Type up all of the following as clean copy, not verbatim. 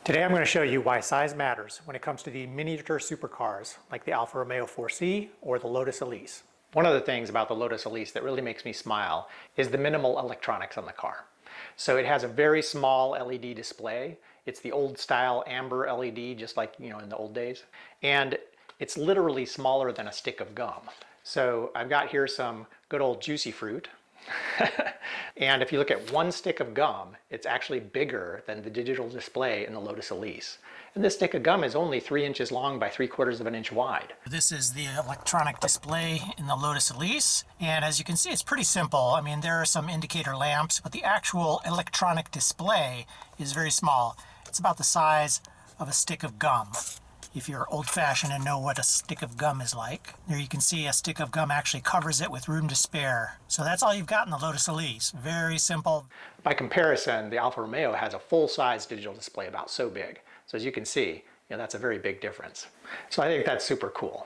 Today I'm going to show you why size matters when it comes to the miniature supercars like the Alfa Romeo 4C or the Lotus Elise. One of the things about the Lotus Elise that really makes me smile is the minimal electronics on the car. So it has a very small LED display. It's the old style amber LED, just like in the old days. And it's literally smaller than a stick of gum. So I've got here some good old juicy fruit. And if you look at one stick of gum, it's actually bigger than the digital display in the Lotus Elise. And this stick of gum is only 3 inches long by 3/4 of an inch wide. This is the electronic display in the Lotus Elise. And as you can see, it's pretty simple. I mean, there are some indicator lamps, but the actual electronic display is very small. It's about the size of a stick of gum. If you're old-fashioned and know what a stick of gum is like. There you can see a stick of gum actually covers it with room to spare. So that's all you've got in the Lotus Elise. Very simple. By comparison, the Alfa Romeo has a full-size digital display about so big. So as you can see, that's a very big difference. So I think that's super cool.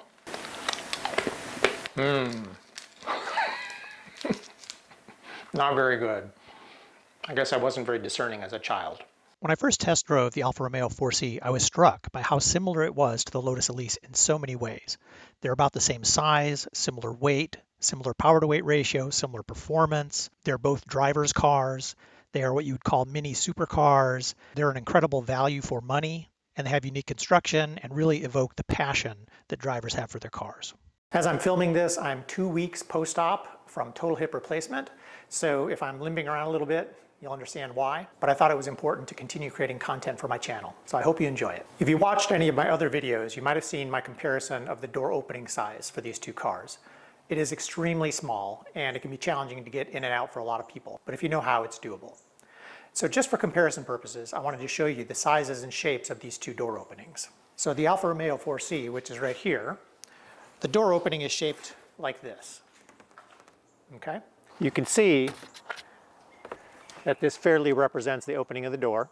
Not very good. I guess I wasn't very discerning as a child. When I first test drove the Alfa Romeo 4C, I was struck by how similar it was to the Lotus Elise in so many ways. They're about the same size, similar weight, similar power to weight ratio, similar performance. They're both driver's cars. They are what you would call mini supercars. They're an incredible value for money, and they have unique construction and really evoke the passion that drivers have for their cars. As I'm filming this, I'm 2 weeks post-op from total hip replacement. So if I'm limping around a little bit, you'll understand why, but I thought it was important to continue creating content for my channel, so I hope you enjoy it. If you watched any of my other videos, you might have seen my comparison of the door opening size for these two cars. It is extremely small, and it can be challenging to get in and out for a lot of people, but if you know how, it's doable. So just for comparison purposes, I wanted to show you the sizes and shapes of these two door openings. So the Alfa Romeo 4C, which is right here, the door opening is shaped like this, okay? You can see that this fairly represents the opening of the door.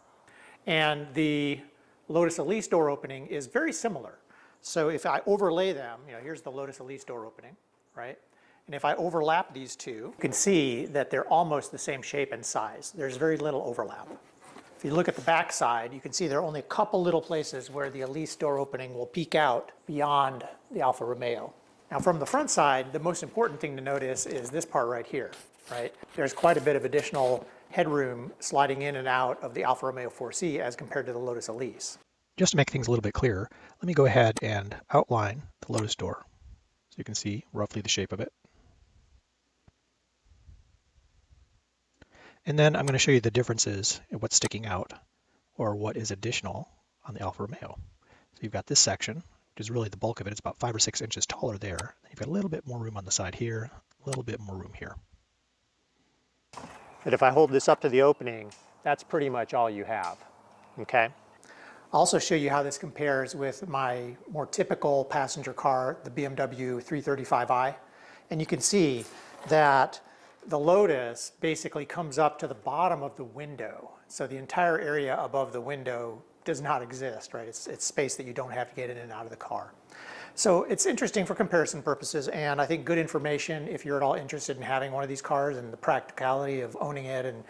And the Lotus Elise door opening is very similar. So if I overlay them, here's the Lotus Elise door opening, right? And if I overlap these two, you can see that they're almost the same shape and size. There's very little overlap. If you look at the back side, you can see there are only a couple little places where the Elise door opening will peek out beyond the Alfa Romeo. Now from the front side, the most important thing to notice is this part right here, right? There's quite a bit of additional headroom sliding in and out of the Alfa Romeo 4C as compared to the Lotus Elise. Just to make things a little bit clearer, let me go ahead and outline the Lotus door so you can see roughly the shape of it. And then I'm going to show you the differences in what's sticking out or what is additional on the Alfa Romeo. So you've got this section, which is really the bulk of it. It's about 5 or 6 inches taller there. Then you've got a little bit more room on the side here, a little bit more room here. But if I hold this up to the opening, that's pretty much all you have, okay? I'll also show you how this compares with my more typical passenger car, the BMW 335i. And you can see that the Lotus basically comes up to the bottom of the window. So the entire area above the window does not exist, right? It's space that you don't have to get in and out of the car. So it's interesting for comparison purposes, and I think good information if you're at all interested in having one of these cars and the practicality of owning it and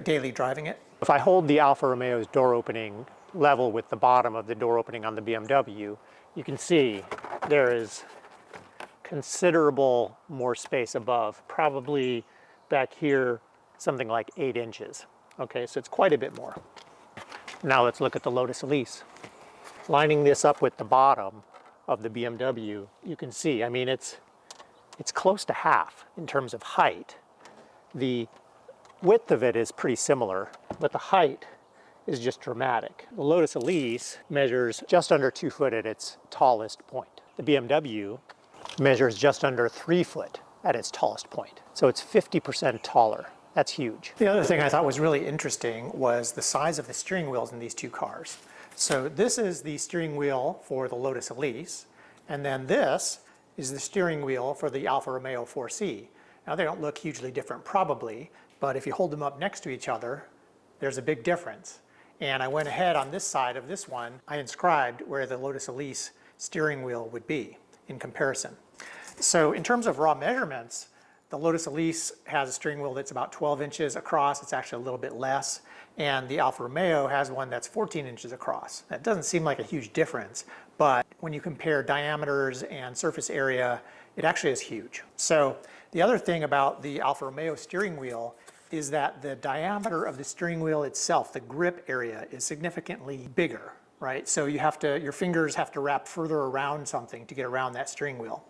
daily driving it. If I hold the Alfa Romeo's door opening level with the bottom of the door opening on the BMW, you can see there is considerable more space above, probably back here something like 8 inches. Okay, so it's quite a bit more. Now let's look at the Lotus Elise. Lining this up with the bottom of the BMW, you can see, I mean, it's close to half in terms of height. The width of it is pretty similar, but the height is just dramatic. The Lotus Elise measures just under 2 foot at its tallest point. The BMW measures just under 3 foot at its tallest point. So it's 50% taller. That's huge. The other thing I thought was really interesting was the size of the steering wheels in these two cars. So this is the steering wheel for the Lotus Elise, and then this is the steering wheel for the Alfa Romeo 4C. Now they don't look hugely different probably, but if you hold them up next to each other, there's a big difference. And I went ahead on this side of this one, I inscribed where the Lotus Elise steering wheel would be in comparison. So in terms of raw measurements, The Lotus Elise has a steering wheel that's about 12 inches across. It's actually a little bit less. And the Alfa Romeo has one that's 14 inches across. That doesn't seem like a huge difference, but when you compare diameters and surface area, it actually is huge. So the other thing about the Alfa Romeo steering wheel is that the diameter of the steering wheel itself, the grip area, is significantly bigger, right? So your fingers have to wrap further around something to get around that steering wheel.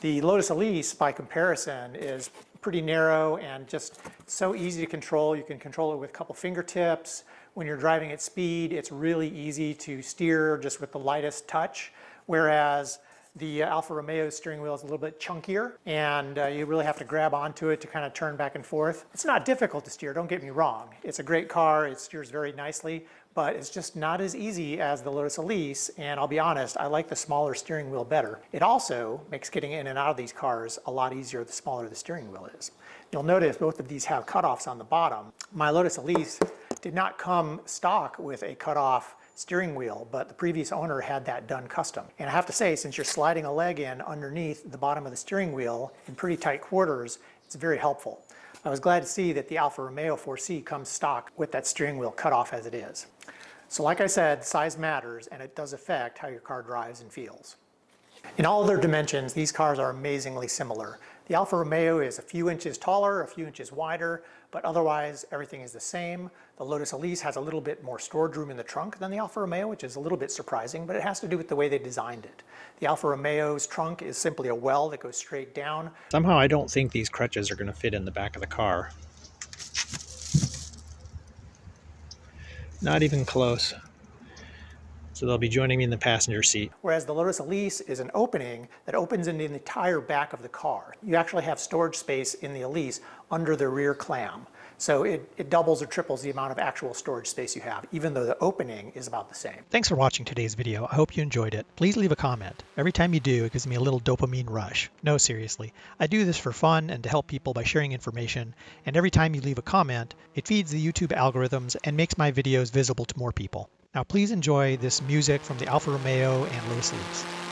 The Lotus Elise, by comparison, is pretty narrow and just so easy to control. You can control it with a couple fingertips. When you're driving at speed, it's really easy to steer just with the lightest touch, whereas the Alfa Romeo steering wheel is a little bit chunkier, and you really have to grab onto it to kind of turn back and forth. It's not difficult to steer, don't get me wrong. It's a great car, it steers very nicely, but it's just not as easy as the Lotus Elise, and I'll be honest, I like the smaller steering wheel better. It also makes getting in and out of these cars a lot easier the smaller the steering wheel is. You'll notice both of these have cutoffs on the bottom. My Lotus Elise did not come stock with a cutoff steering wheel, but the previous owner had that done custom. And I have to say, since you're sliding a leg in underneath the bottom of the steering wheel in pretty tight quarters, it's very helpful. I was glad to see that the Alfa Romeo 4C comes stock with that steering wheel cut off as it is. So like I said, size matters, and it does affect how your car drives and feels. In all other dimensions, these cars are amazingly similar. The Alfa Romeo is a few inches taller, a few inches wider, but otherwise everything is the same. The Lotus Elise has a little bit more storage room in the trunk than the Alfa Romeo, which is a little bit surprising, but it has to do with the way they designed it. The Alfa Romeo's trunk is simply a well that goes straight down. Somehow I don't think these crutches are going to fit in the back of the car. Not even close. So they'll be joining me in the passenger seat. Whereas the Lotus Elise is an opening that opens into the entire back of the car. You actually have storage space in the Elise under the rear clam. So it doubles or triples the amount of actual storage space you have, even though the opening is about the same. Thanks for watching today's video. I hope you enjoyed it. Please leave a comment. Every time you do, it gives me a little dopamine rush. No, seriously. I do this for fun and to help people by sharing information. And every time you leave a comment, it feeds the YouTube algorithms and makes my videos visible to more people. Now please enjoy this music from the Alfa Romeo and Lotus Elise.